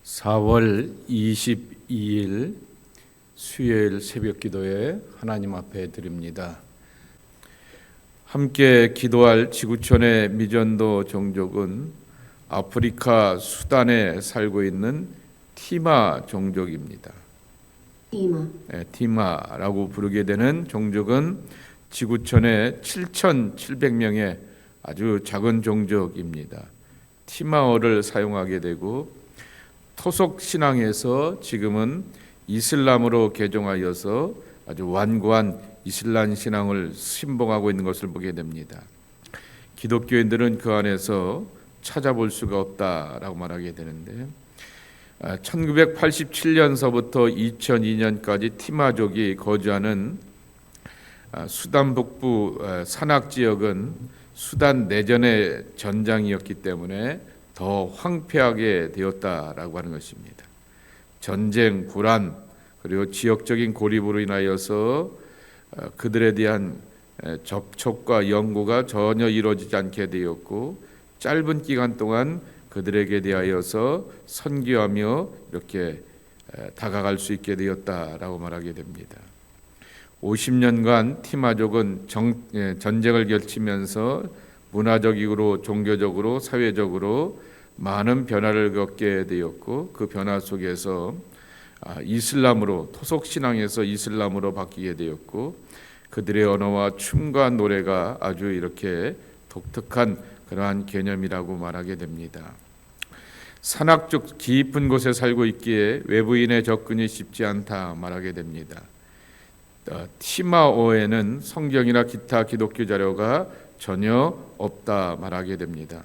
4월 22일 수요일 새벽 기도에 하나님 앞에 드립니다. 함께 기도할 지구촌의 미전도 종족은 아프리카 수단에 살고 있는 티마 종족입니다. 티마라고 부르게 되는 종족은 지구촌의 7,700명의 아주 작은 종족입니다. 티마어를 사용하게 되고 토속 신앙에서 지금은 이슬람으로 개종하여서 아주 완고한 이슬람 신앙을 신봉하고 있는 것을 보게 됩니다. 기독교인들은 그 안에서 찾아볼 수가 없다라고 말하게 되는데 1987년서부터 2002년까지 티마족이 거주하는 수단 북부 산악 지역은 수단 내전의 전장이었기 때문에 더 황폐하게 되었다라고 하는 것입니다. 전쟁, 불안, 그리고 지역적인 고립으로 인하여서 그들에 대한 접촉과 연구가 전혀 이루어지지 않게 되었고 짧은 기간 동안 그들에게 대하여서 선교하며 이렇게 다가갈 수 있게 되었다라고 말하게 됩니다. 50년간 티마족은 전쟁을 결치면서 문화적으로, 종교적으로, 사회적으로 많은 변화를 겪게 되었고 그 변화 속에서 이슬람으로, 토속 신앙에서 이슬람으로 바뀌게 되었고 그들의 언어와 춤과 노래가 아주 이렇게 독특한 그러한 개념이라고 말하게 됩니다. 산악적 깊은 곳에 살고 있기에 외부인의 접근이 쉽지 않다 말하게 됩니다. 티마오에는 성경이나 기타 기독교 자료가 전혀 없다 말하게 됩니다.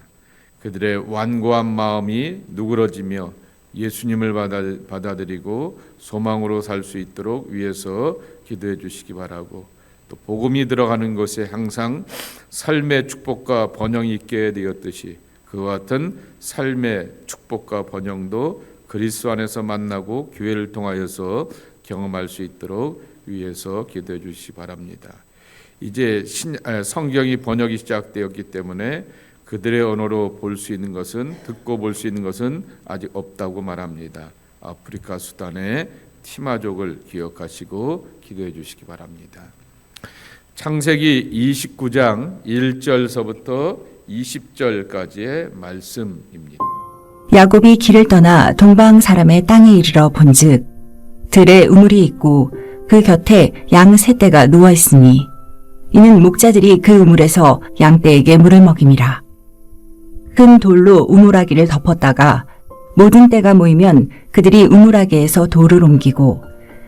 그들의 완고한 마음이 누그러지며 예수님을 받아들이고 소망으로 살 수 있도록 위해서 기도해 주시기 바라고, 또 복음이 들어가는 곳에 항상 삶의 축복과 번영이 있게 되었듯이 그와 같은 삶의 축복과 번영도 그리스도 안에서 만나고 교회를 통하여서 경험할 수 있도록 위해서 기도해 주시기 바랍니다. 이제 성경이 번역이 시작되었기 때문에 그들의 언어로 볼 수 있는 것은, 듣고 볼 수 있는 것은 아직 없다고 말합니다. 아프리카 수단의 티마족을 기억하시고 기도해 주시기 바랍니다. 창세기 29장 1절서부터 20절까지의 말씀입니다. 야곱이 길을 떠나 동방 사람의 땅에 이르러 본즉 들에 우물이 있고 그 곁에 양 세 떼가 누워 있으니 이는 목자들이 그 우물에서 양떼에게 물을 먹임이라. 큰 돌로 우물아기를 덮었다가 모든 떼가 모이면 그들이 우물아기에서 돌을 옮기고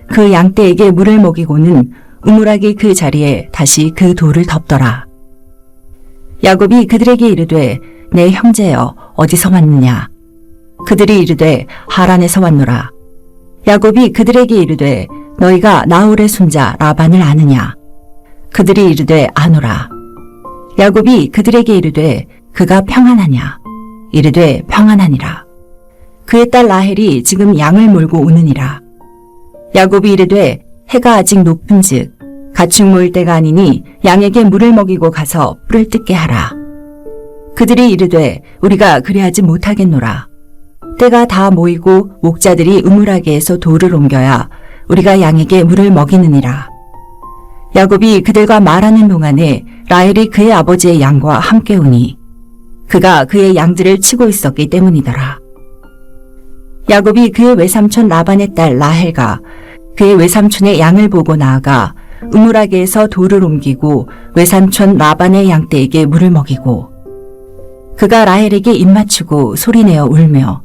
그 양떼에게 물을 먹이고는 우물아기 그 자리에 다시 그 돌을 덮더라. 야곱이 그들에게 이르되 내 형제여 어디서 왔느냐? 그들이 이르되 하란에서 왔노라. 야곱이 그들에게 이르되 너희가 나홀의 손자 라반을 아느냐? 그들이 이르되 아노라. 야곱이 그들에게 이르되 그가 평안하냐? 이르되 평안하니라. 그의 딸 라헬이 지금 양을 몰고 오느니라. 야곱이 이르되 해가 아직 높은즉 가축 모일 때가 아니니 양에게 물을 먹이고 가서 뿔을 뜯게 하라. 그들이 이르되 우리가 그리하지 못하겠노라. 때가 다 모이고 목자들이 우물아기에서 돌을 옮겨야 우리가 양에게 물을 먹이느니라. 야곱이 그들과 말하는 동안에 라헬이 그의 아버지의 양과 함께 오니 그가 그의 양들을 치고 있었기 때문이더라. 야곱이 그의 외삼촌 라반의 딸 라헬과 그의 외삼촌의 양을 보고 나아가 우물아기에서 돌을 옮기고 외삼촌 라반의 양떼에게 물을 먹이고 그가 라헬에게 입맞추고 소리내어 울며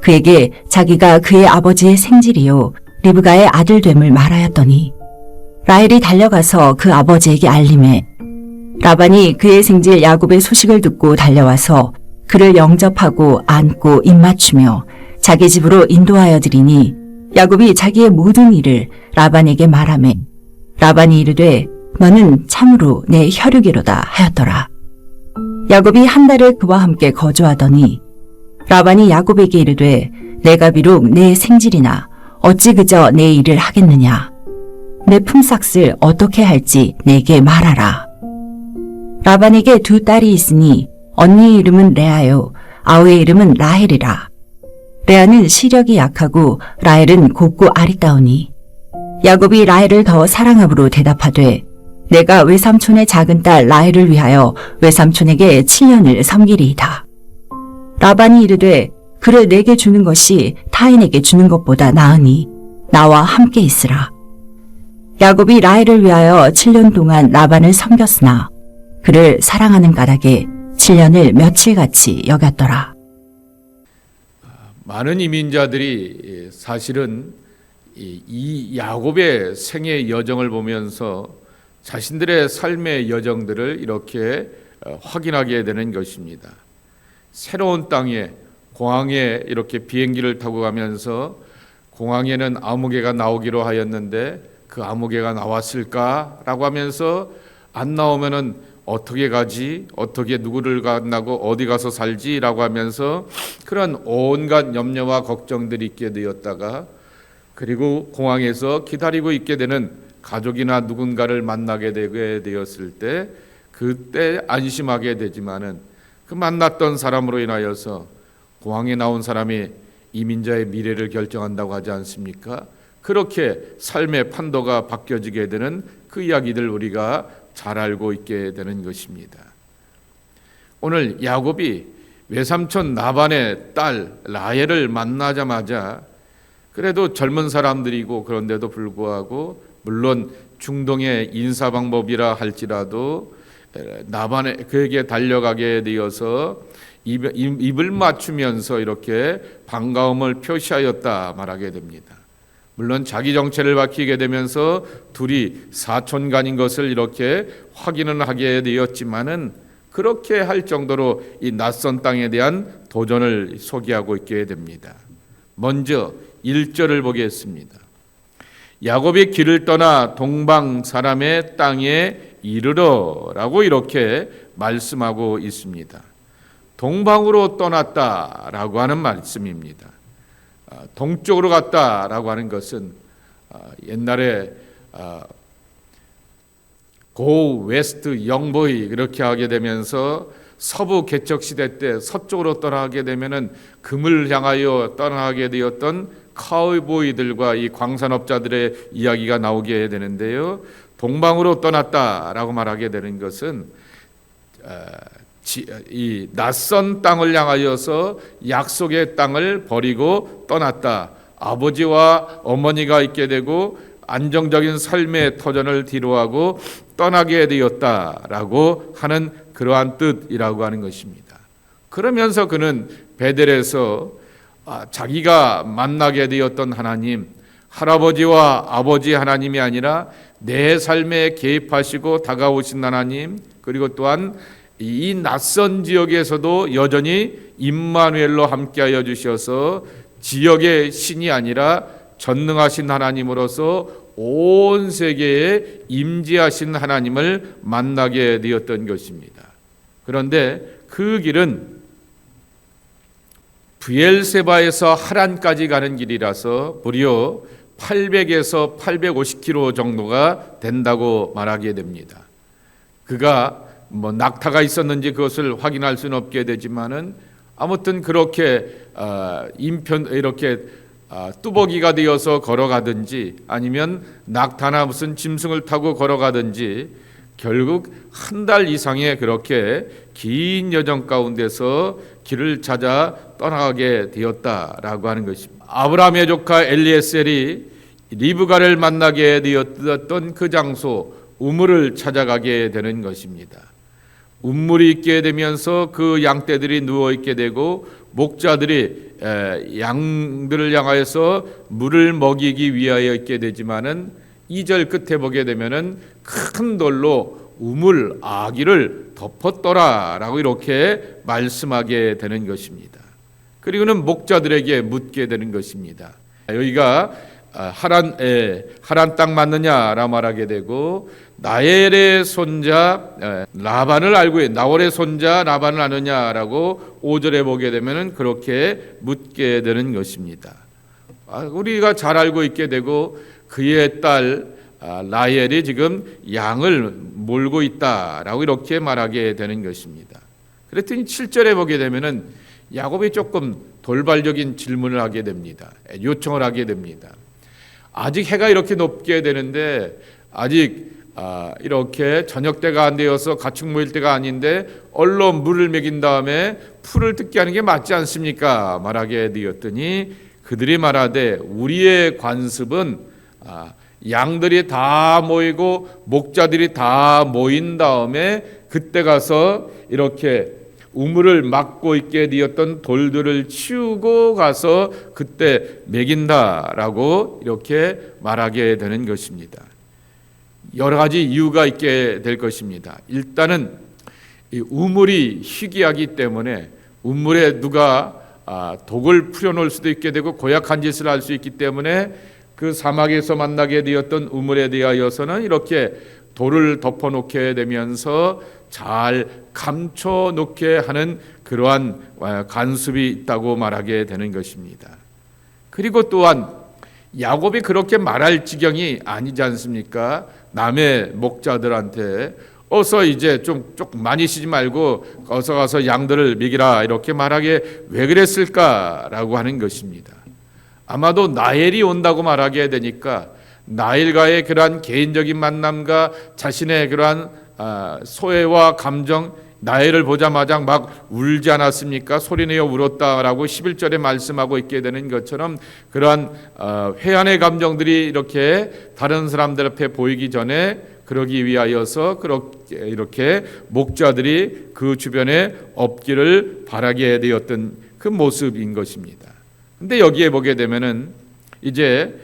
그에게 자기가 그의 아버지의 생질이요 리브가의 아들됨을 말하였더니 라헬이 달려가서 그 아버지에게 알림해 라반이 그의 생질 야곱의 소식을 듣고 달려와서 그를 영접하고 안고 입맞추며 자기 집으로 인도하여 드리니 야곱이 자기의 모든 일을 라반에게 말하매 라반이 이르되 너는 참으로 내 혈육이로다 하였더라. 야곱이 한 달을 그와 함께 거주하더니 라반이 야곱에게 이르되 내가 비록 내 생질이나 어찌 그저 내 일을 하겠느냐? 내 품삯을 어떻게 할지 내게 말하라. 라반에게 두 딸이 있으니 언니의 이름은 레아요 아우의 이름은 라헬이라. 레아는 시력이 약하고 라헬은 곱고 아리따우니 야곱이 라헬을 더 사랑함으로 대답하되 내가 외삼촌의 작은 딸 라헬을 위하여 외삼촌에게 7년을 섬기리이다. 라반이 이르되 그를 내게 주는 것이 타인에게 주는 것보다 나으니 나와 함께 있으라. 야곱이 라헬을 위하여 7년 동안 라반을 섬겼으나 그를 사랑하는 까닭에 7년을 며칠같이 여겼더라. 많은 이민자들이 사실은 이 야곱의 생애 여정을 보면서 자신들의 삶의 여정들을 이렇게 확인하게 되는 것입니다. 새로운 땅에 공항에 이렇게 비행기를 타고 가면서 공항에는 아무개가 나오기로 하였는데 그 아무개가 나왔을까라고 하면서 안 나오면은 어떻게 가지? 어떻게 누구를 만나고 어디 가서 살지라고 하면서 그런 온갖 염려와 걱정들이 있게 되었다가 그리고 공항에서 기다리고 있게 되는 가족이나 누군가를 만나게 되게 되었을 때 그때 안심하게 되지만은 그 만났던 사람으로 인하여서 공항에 나온 사람이 이민자의 미래를 결정한다고 하지 않습니까? 그렇게 삶의 판도가 바뀌어지게 되는 그 이야기들 우리가 잘 알고 있게 되는 것입니다. 오늘 야곱이 외삼촌 라반의 딸 라헬을 만나자마자 그래도 젊은 사람들이고 그런데도 불구하고 물론 중동의 인사 방법이라 할지라도 라반의 그에게 달려가게 되어서 입을 맞추면서 이렇게 반가움을 표시하였다 말하게 됩니다. 물론 자기 정체를 밝히게 되면서 둘이 사촌간인 것을 이렇게 확인은 하게 되었지만은 그렇게 할 정도로 이 낯선 땅에 대한 도전을 소개하고 있게 됩니다. 먼저 1절을 보겠습니다. 야곱이 길을 떠나 동방 사람의 땅에 이르러라고 이렇게 말씀하고 있습니다. 동방으로 떠났다라고 하는 말씀입니다. 동쪽으로 갔다라고 하는 것은 옛날에 Go West Young Boy 그렇게 하게 되면서 서부 개척 시대 때 서쪽으로 떠나게 되면은 금을 향하여 떠나게 되었던 카우보이들과 이 광산업자들의 이야기가 나오게 되는데요. 동방으로 떠났다라고 말하게 되는 것은 이 낯선 땅을 향하여서 약속의 땅을 버리고 떠났다. 아버지와 어머니가 있게 되고 안정적인 삶의 터전을 뒤로하고 떠나게 되었다라고 하는 그러한 뜻이라고 하는 것입니다. 그러면서 그는 베델에서 자기가 만나게 되었던 하나님, 할아버지와 아버지 하나님이 아니라 내 삶에 개입하시고 다가오신 하나님, 그리고 또한 이 낯선 지역에서도 여전히 임마누엘로 함께하여 주셔서 지역의 신이 아니라 전능하신 하나님으로서 온 세계에 임재하신 하나님을 만나게 되었던 것입니다. 그런데 그 길은 브엘세바에서 하란까지 가는 길이라서 무려 800에서 850km 정도가 된다고 말하게 됩니다. 그가 낙타가 있었는지 그것을 확인할 수는 없게 되지만은 아무튼 그렇게 이렇게 뚜벅이가 되어서 걸어가든지 아니면 낙타나 무슨 짐승을 타고 걸어가든지 결국 한 달 이상의 그렇게 긴 여정 가운데서 길을 찾아 떠나가게 되었다라고 하는 것입니다. 아브라함의 조카 엘리에셀이 리브가를 만나게 되었던 그 장소 우물을 찾아가게 되는 것입니다. 우물이 있게 되면서 그 양떼들이 누워 있게 되고 목자들이 양들을 향하여서 물을 먹이기 위하여 있게 되지만은 2절 끝에 보게 되면은 큰 돌로 우물 아기를 덮었더라라고 이렇게 말씀하게 되는 것입니다. 그리고는 목자들에게 묻게 되는 것입니다. 여기가 하란 땅 맞느냐라 말하게 되고 나엘의 손자 라반을 알고 나홀의 손자 라반을 아느냐라고 5절에 보게 되면은 그렇게 묻게 되는 것입니다. 우리가 잘 알고 있게 되고 그의 딸 라헬이 지금 양을 몰고 있다라고 이렇게 말하게 되는 것입니다. 그랬더니 7절에 보게 되면은 야곱이 조금 돌발적인 질문을 하게 됩니다. 요청을 하게 됩니다. 아직 해가 이렇게 높게 되는데 아직 이렇게 저녁 때가 안 되어서 가축 모일 때가 아닌데 얼른 물을 먹인 다음에 풀을 뜯게 하는 게 맞지 않습니까? 말하게 되었더니 그들이 말하되 우리의 관습은 양들이 다 모이고 목자들이 다 모인 다음에 그때 가서 이렇게 우물을 막고 있게 되었던 돌들을 치우고 가서 그때 먹인다라고 이렇게 말하게 되는 것입니다. 여러 가지 이유가 있게 될 것입니다. 일단은 이 우물이 희귀하기 때문에 우물에 누가 독을 풀어놓을 수도 있게 되고 고약한 짓을 할 수 있기 때문에 그 사막에서 만나게 되었던 우물에 대하여서는 이렇게 돌을 덮어놓게 되면서 잘 감춰놓게 하는 그러한 간섭이 있다고 말하게 되는 것입니다. 그리고 또한 야곱이 그렇게 말할 지경이 아니지 않습니까? 남의 목자들한테 어서 이제 조금 많이 쉬지 말고 어서 가서 양들을 먹이라 이렇게 말하게 왜 그랬을까라고 하는 것입니다. 아마도 나엘이 온다고 말하게 되니까 나엘과의 그러한 개인적인 만남과 자신의 그러한 소외와 감정, 나엘을 보자마자 막 울지 않았습니까? 소리내어 울었다라고 11절에 말씀하고 있게 되는 것처럼 그러한 회한의 감정들이 이렇게 다른 사람들 앞에 보이기 전에 그러기 위하여서 이렇게 목자들이 그 주변에 없기를 바라게 되었던 그 모습인 것입니다. 근데 여기에 보게 되면은 이제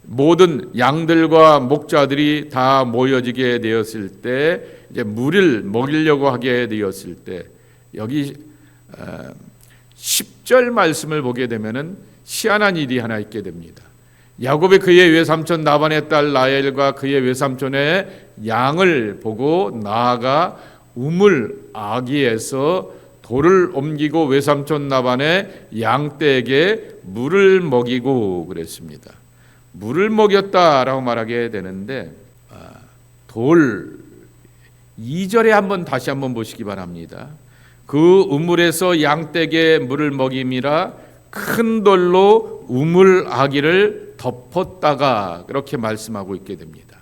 모든 양들과 목자들이 다 모여지게 되었을 때 이제 물을 먹이려고 하게 되었을 때 여기 10절 말씀을 보게 되면은 희한한 일이 하나 있게 됩니다. 야곱이 그의 외삼촌 라반의 딸 라헬과 그의 외삼촌의 양을 보고 나아가 우물 아기에서 돌을 옮기고 외삼촌 라반의 양떼에게 물을 먹이고 그랬습니다. 물을 먹였다라고 말하게 되는데 돌 2절에 다시 한번 보시기 바랍니다. 그 우물에서 양떼에게 물을 먹임이라 큰 돌로 우물 아기를 덮었다가 그렇게 말씀하고 있게 됩니다.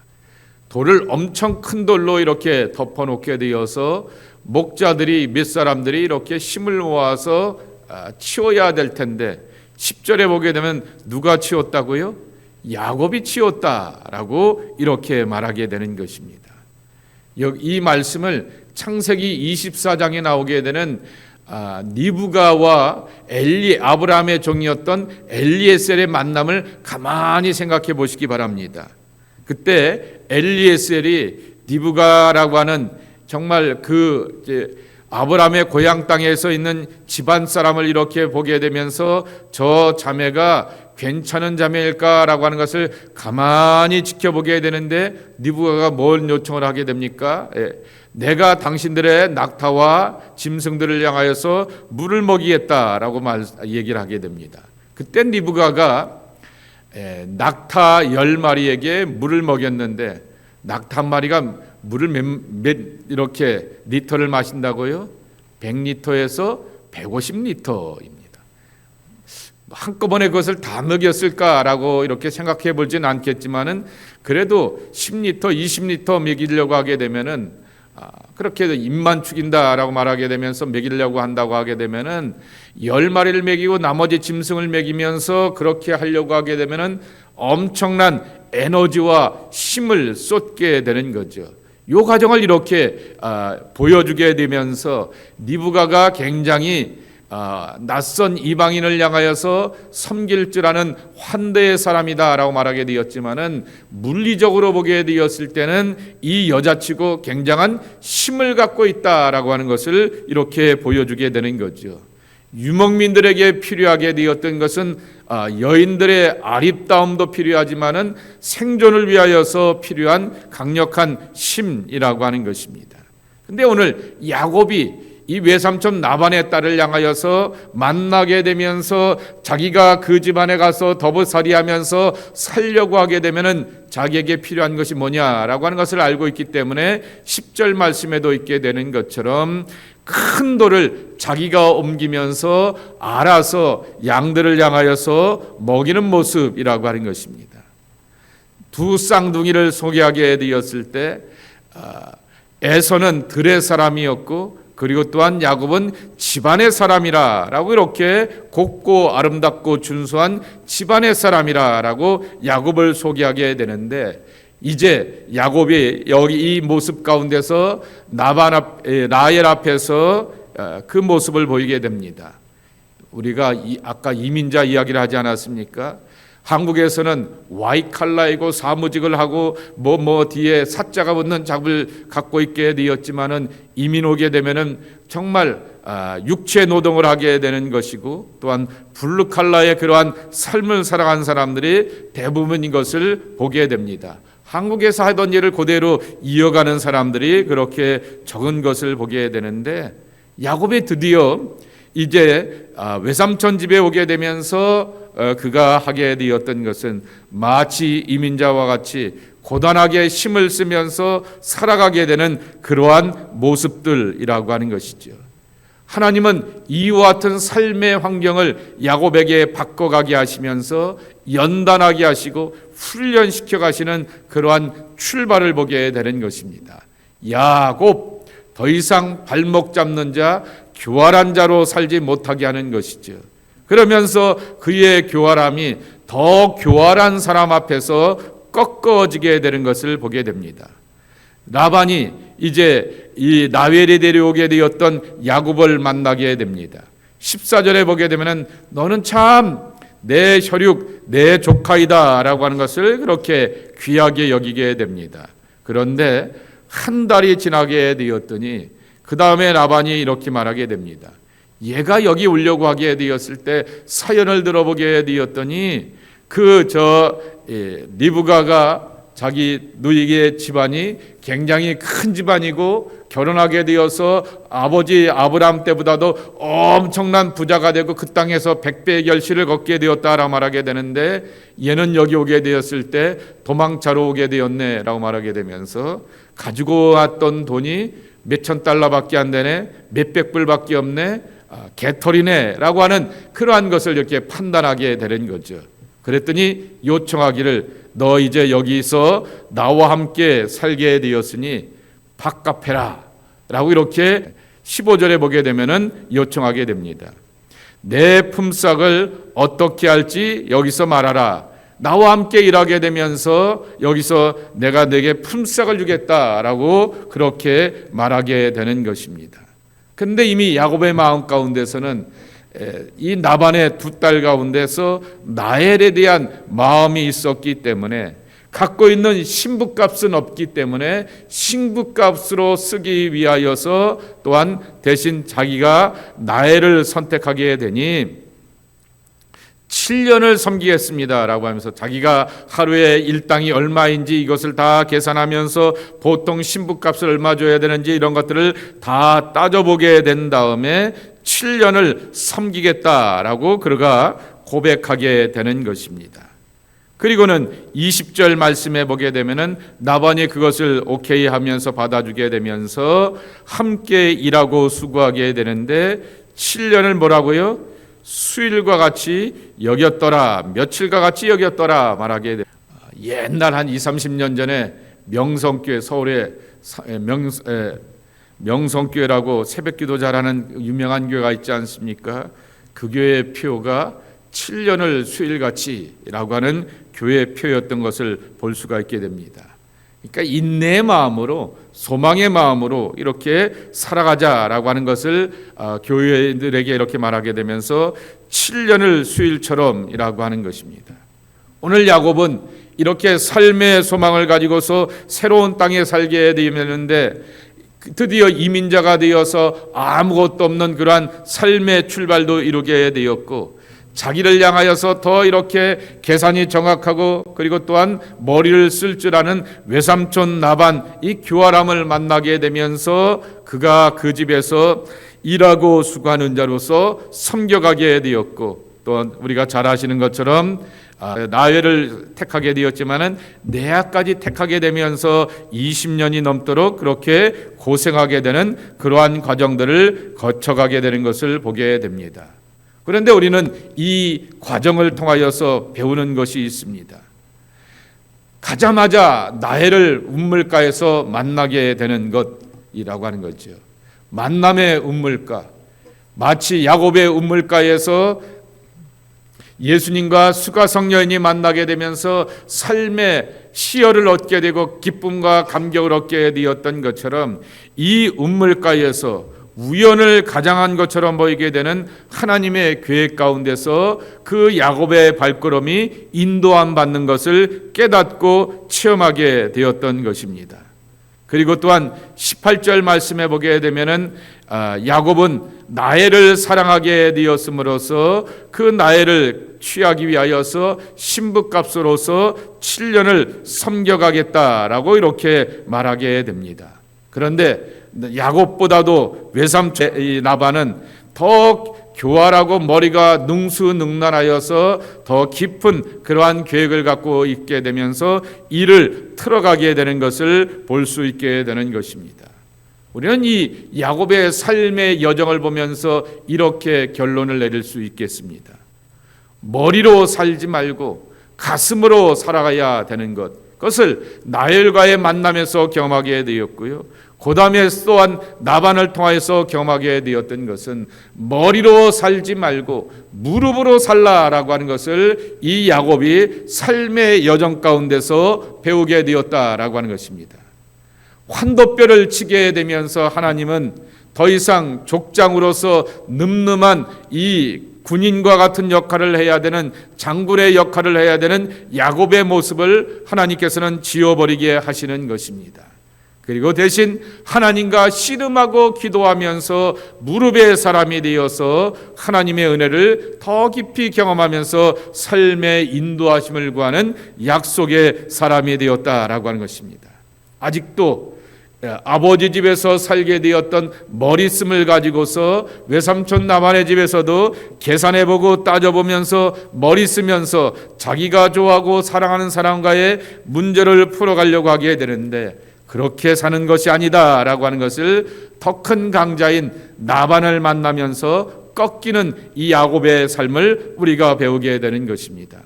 돌을 엄청 큰 돌로 이렇게 덮어놓게 되어서 목자들이 몇 사람들이 이렇게 힘을 모아서 치워야 될 텐데 10절에 보게 되면 누가 치웠다고요? 야곱이 치웠다라고 이렇게 말하게 되는 것입니다. 이 말씀을 창세기 24장에 나오게 되는 니브가와 아브라함의 종이었던 엘리에셀의 만남을 가만히 생각해 보시기 바랍니다. 그때 엘리에셀이 니브가라고 하는 정말 아브라함의 고향 땅에서 있는 집안 사람을 이렇게 보게 되면서 저 자매가 괜찮은 자매일까라고 하는 것을 가만히 지켜보게 되는데 니브가가 뭘 요청을 하게 됩니까? 내가 당신들의 낙타와 짐승들을 향하여서 물을 먹이겠다라고 얘기를 하게 됩니다. 그때 니브가가 낙타 10마리에게 물을 먹였는데 낙타 한 마리가 물을 몇 이렇게 리터를 마신다고요? 100리터에서 150리터입니다. 한꺼번에 그것을 다 먹였을까라고 이렇게 생각해 보진 않겠지만은 그래도 10리터, 20리터 먹이려고 하게 되면은 그렇게 입만 죽인다라고 말하게 되면서 먹이려고 한다고 하게 되면은 10마리를 먹이고 나머지 짐승을 먹이면서 그렇게 하려고 하게 되면은 엄청난 에너지와 힘을 쏟게 되는 거죠. 이 과정을 이렇게 보여주게 되면서 니브가가 굉장히 낯선 이방인을 향하여서 섬길 줄 아는 환대의 사람이다라고 말하게 되었지만은 물리적으로 보게 되었을 때는 이 여자치고 굉장한 힘을 갖고 있다라고 하는 것을 이렇게 보여주게 되는 거죠. 유목민들에게 필요하게 되었던 것은 여인들의 아립다움도 필요하지만은 생존을 위하여서 필요한 강력한 힘이라고 하는 것입니다. 근데 오늘 야곱이 이 외삼촌 나반의 딸을 향하여서 만나게 되면서 자기가 그 집안에 가서 더부살이하면서 살려고 하게 되면은 자기에게 필요한 것이 뭐냐라고 하는 것을 알고 있기 때문에 10절 말씀에도 있게 되는 것처럼 큰 돌을 자기가 옮기면서 알아서 양들을 향하여서 먹이는 모습이라고 하는 것입니다. 두 쌍둥이를 소개하게 되었을 때 에서는 들의 사람이었고 그리고 또한 야곱은 집안의 사람이라라고 이렇게 곱고 아름답고 준수한 집안의 사람이라라고 야곱을 소개하게 되는데, 이제 야곱이 여기 이 모습 가운데서 라헬 앞에서 그 모습을 보이게 됩니다. 우리가 아까 이민자 이야기를 하지 않았습니까? 한국에서는 와이칼라이고 사무직을 하고 뭐 뒤에 사자가 붙는 잡을 갖고 있게 되었지만은 이민 오게 되면은 정말 육체 노동을 하게 되는 것이고, 또한 블루칼라의 그러한 삶을 살아간 사람들이 대부분 이것을 보게 됩니다. 한국에서 하던 일을 그대로 이어가는 사람들이 그렇게 적은 것을 보게 되는데, 야곱이 드디어 이제 외삼촌 집에 오게 되면서 그가 하게 되었던 것은 마치 이민자와 같이 고단하게 힘을 쓰면서 살아가게 되는 그러한 모습들이라고 하는 것이죠. 하나님은 이와 같은 삶의 환경을 야곱에게 바꿔가게 하시면서 연단하게 하시고 훈련시켜 가시는 그러한 출발을 보게 되는 것입니다. 야곱, 더 이상 발목 잡는 자, 교활한 자로 살지 못하게 하는 것이죠. 그러면서 그의 교활함이 더 교활한 사람 앞에서 꺾어지게 되는 것을 보게 됩니다. 라반이 이제 이 라헬이 데려오게 되었던 야곱을 만나게 됩니다. 14절에 보게 되면은 너는 참 내 혈육, 내 조카이다 라고 하는 것을 그렇게 귀하게 여기게 됩니다. 그런데 한 달이 지나게 되었더니 그 다음에 라반이 이렇게 말하게 됩니다. 얘가 여기 오려고 하게 되었을 때 사연을 들어보게 되었더니 리브가가 자기 누이의 집안이 굉장히 큰 집안이고 결혼하게 되어서 아버지 아브라함 때보다도 엄청난 부자가 되고 그 땅에서 100배의 결실을 걷게 되었다라고 말하게 되는데, 얘는 여기 오게 되었을 때 도망차로 오게 되었네 라고 말하게 되면서 가지고 왔던 돈이 몇천 달러밖에 안 되네, 몇백 불밖에 없네, 개털이네 라고 하는 그러한 것을 이렇게 판단하게 되는 거죠. 그랬더니 요청하기를 너 이제 여기서 나와 함께 살게 되었으니 밥 갚해라 라고 이렇게 15절에 보게 되면은 요청하게 됩니다. 내 품삯을 어떻게 할지 여기서 말하라. 나와 함께 일하게 되면서 여기서 내가 내게 품삯을 주겠다라고 그렇게 말하게 되는 것입니다. 그런데 이미 야곱의 마음 가운데서는 이 나반의 두 딸 가운데서 라헬에 대한 마음이 있었기 때문에, 갖고 있는 신부값은 없기 때문에 신부값으로 쓰기 위하여서 또한 대신 자기가 라헬을 선택하게 되니 7년을 섬기겠습니다 라고 하면서 자기가 하루에 일당이 얼마인지 이것을 다 계산하면서 보통 신부값을 얼마 줘야 되는지 이런 것들을 다 따져보게 된 다음에 7년을 섬기겠다라고 그가 고백하게 되는 것입니다. 그리고는 20절 말씀에 보게 되면은 나반이 그것을 오케이 하면서 받아주게 되면서 함께 일하고 수고하게 되는데 7년을 뭐라고요? 수일과 같이 여겼더라, 며칠과 같이 여겼더라 말하게 돼. 옛날 한 20-30년 전에 명성교회, 서울에 명성교회라고 새벽기도 잘하는 유명한 교회가 있지 않습니까? 그 교회의 표가 7년을 수일같이라고 하는 교회의 표였던 것을 볼 수가 있게 됩니다. 그러니까 인내의 마음으로, 소망의 마음으로 이렇게 살아가자라고 하는 것을 교회들에게 이렇게 말하게 되면서 7년을 수일처럼이라고 하는 것입니다. 오늘 야곱은 이렇게 삶의 소망을 가지고서 새로운 땅에 살게 되었는데, 드디어 이민자가 되어서 아무것도 없는 그러한 삶의 출발도 이루게 되었고, 자기를 향하여서 더 이렇게 계산이 정확하고 그리고 또한 머리를 쓸 줄 아는 외삼촌 나반, 이 교활함을 만나게 되면서 그가 그 집에서 일하고 수고하는 자로서 섬겨가게 되었고, 또 우리가 잘 아시는 것처럼 나회를 택하게 되었지만은 내야까지 택하게 되면서 20년이 넘도록 그렇게 고생하게 되는 그러한 과정들을 거쳐가게 되는 것을 보게 됩니다. 그런데 우리는 이 과정을 통하여서 배우는 것이 있습니다. 가자마자 나회를 우물가에서 만나게 되는 것이라고 하는 거죠. 만남의 우물가, 마치 야곱의 우물가에서 예수님과 수가성 여인이 만나게 되면서 삶의 시열을 얻게 되고 기쁨과 감격을 얻게 되었던 것처럼 이 우물가에서 우연을 가장한 것처럼 보이게 되는 하나님의 계획 가운데서 그 야곱의 발걸음이 인도함 받는 것을 깨닫고 체험하게 되었던 것입니다. 그리고 또한 18절 말씀에 보게 되면은 야곱은 나혜를 사랑하게 되었음으로써 그 나혜를 취하기 위하여서 신부값으로서 7년을 섬겨가겠다라고 이렇게 말하게 됩니다. 그런데 야곱보다도 외삼촌 라반은 더 교활하고 머리가 능수능란하여서 더 깊은 그러한 계획을 갖고 있게 되면서 이를 틀어가게 되는 것을 볼 수 있게 되는 것입니다. 우리는 이 야곱의 삶의 여정을 보면서 이렇게 결론을 내릴 수 있겠습니다. 머리로 살지 말고 가슴으로 살아가야 되는 것, 그것을 나엘과의 만남에서 경험하게 되었고요. 그 다음에 또한 나반을 통하여서 경험하게 되었던 것은 머리로 살지 말고 무릎으로 살라라고 하는 것을 이 야곱이 삶의 여정 가운데서 배우게 되었다라고 하는 것입니다. 환도뼈를 치게 되면서 하나님은 더 이상 족장으로서 늠름한 이 군인과 같은 역할을 해야 되는 장군의 역할을 해야 되는 야곱의 모습을 하나님께서는 지워버리게 하시는 것입니다. 그리고 대신 하나님과 씨름하고 기도하면서 무릎의 사람이 되어서 하나님의 은혜를 더 깊이 경험하면서 삶의 인도하심을 구하는 약속의 사람이 되었다라고 하는 것입니다. 아직도 아버지 집에서 살게 되었던 머리씀을 가지고서 외삼촌 나반의 집에서도 계산해보고 따져보면서 머리 쓰면서 자기가 좋아하고 사랑하는 사람과의 문제를 풀어가려고 하게 되는데 그렇게 사는 것이 아니다라고 하는 것을 더 큰 강자인 나반을 만나면서 꺾이는 이 야곱의 삶을 우리가 배우게 되는 것입니다.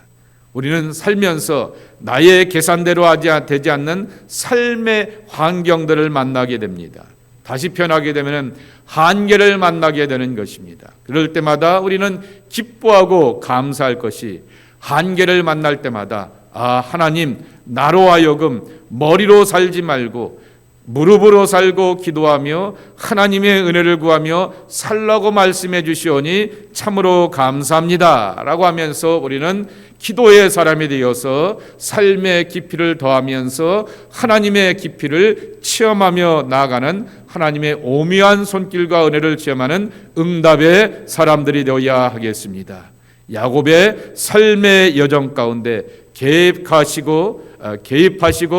우리는 살면서 나의 계산대로 되지 않는 삶의 환경들을 만나게 됩니다. 다시 표현하게 되면 한계를 만나게 되는 것입니다. 그럴 때마다 우리는 기뻐하고 감사할 것이 한계를 만날 때마다 하나님 나로 하여금 머리로 살지 말고 무릎으로 살고 기도하며 하나님의 은혜를 구하며 살라고 말씀해 주시오니 참으로 감사합니다 라고 하면서 우리는 기도의 사람이 되어서 삶의 깊이를 더하면서 하나님의 깊이를 체험하며 나아가는 하나님의 오묘한 손길과 은혜를 체험하는 응답의 사람들이 되어야 하겠습니다. 야곱의 삶의 여정 가운데 개입하시고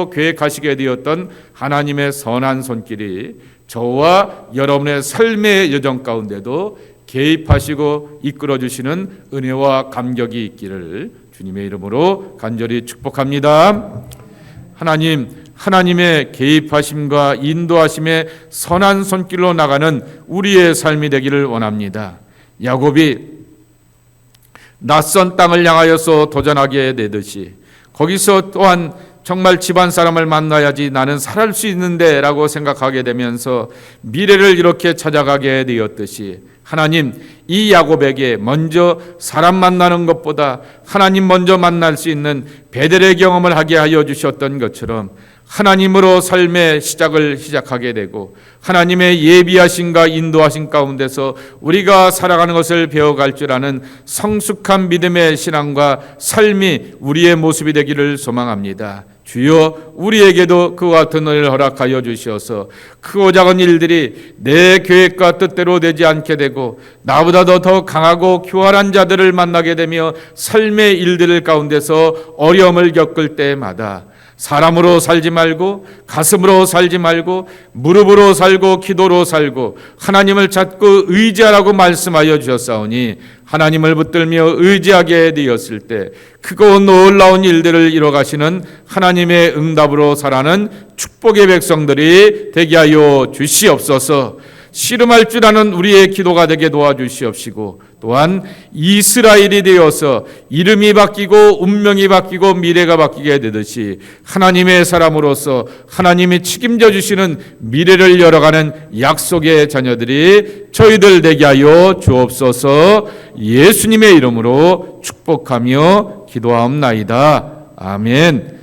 계획하시게 되었던 하나님의 선한 손길이 저와 여러분의 삶의 여정 가운데도 개입하시고 이끌어주시는 은혜와 감격이 있기를 주님의 이름으로 간절히 축복합니다. 하나님의 개입하심과 인도하심의 선한 손길로 나가는 우리의 삶이 되기를 원합니다. 야곱이 낯선 땅을 향하여서 도전하게 되듯이 거기서 또한 정말 집안 사람을 만나야지 나는 살아갈 수 있는데 라고 생각하게 되면서 미래를 이렇게 찾아가게 되었듯이 하나님 이 야곱에게 먼저 사람 만나는 것보다 하나님 먼저 만날 수 있는 베델의 경험을 하게 하여 주셨던 것처럼 하나님으로 삶의 시작을 시작하게 되고 하나님의 예비하심과 인도하심 가운데서 우리가 살아가는 것을 배워갈 줄 아는 성숙한 믿음의 신앙과 삶이 우리의 모습이 되기를 소망합니다. 주여 우리에게도 그와 같은 은혜를 허락하여 주시어서 크고 작은 일들이 내 계획과 뜻대로 되지 않게 되고 나보다도 더 강하고 교활한 자들을 만나게 되며 삶의 일들 가운데서 어려움을 겪을 때마다 사람으로 살지 말고 가슴으로 살지 말고 무릎으로 살고 기도로 살고 하나님을 찾고 의지하라고 말씀하여 주셨사오니 하나님을 붙들며 의지하게 되었을 때 크고 놀라운 일들을 이뤄가시는 하나님의 응답으로 살아가는 축복의 백성들이 되게 하여 주시옵소서. 씨름할 줄 아는 우리의 기도가 되게 도와주시옵시고 또한 이스라엘이 되어서 이름이 바뀌고 운명이 바뀌고 미래가 바뀌게 되듯이 하나님의 사람으로서 하나님이 책임져 주시는 미래를 열어가는 약속의 자녀들이 저희들 되게 하여 주옵소서. 예수님의 이름으로 축복하며 기도하옵나이다. 아멘.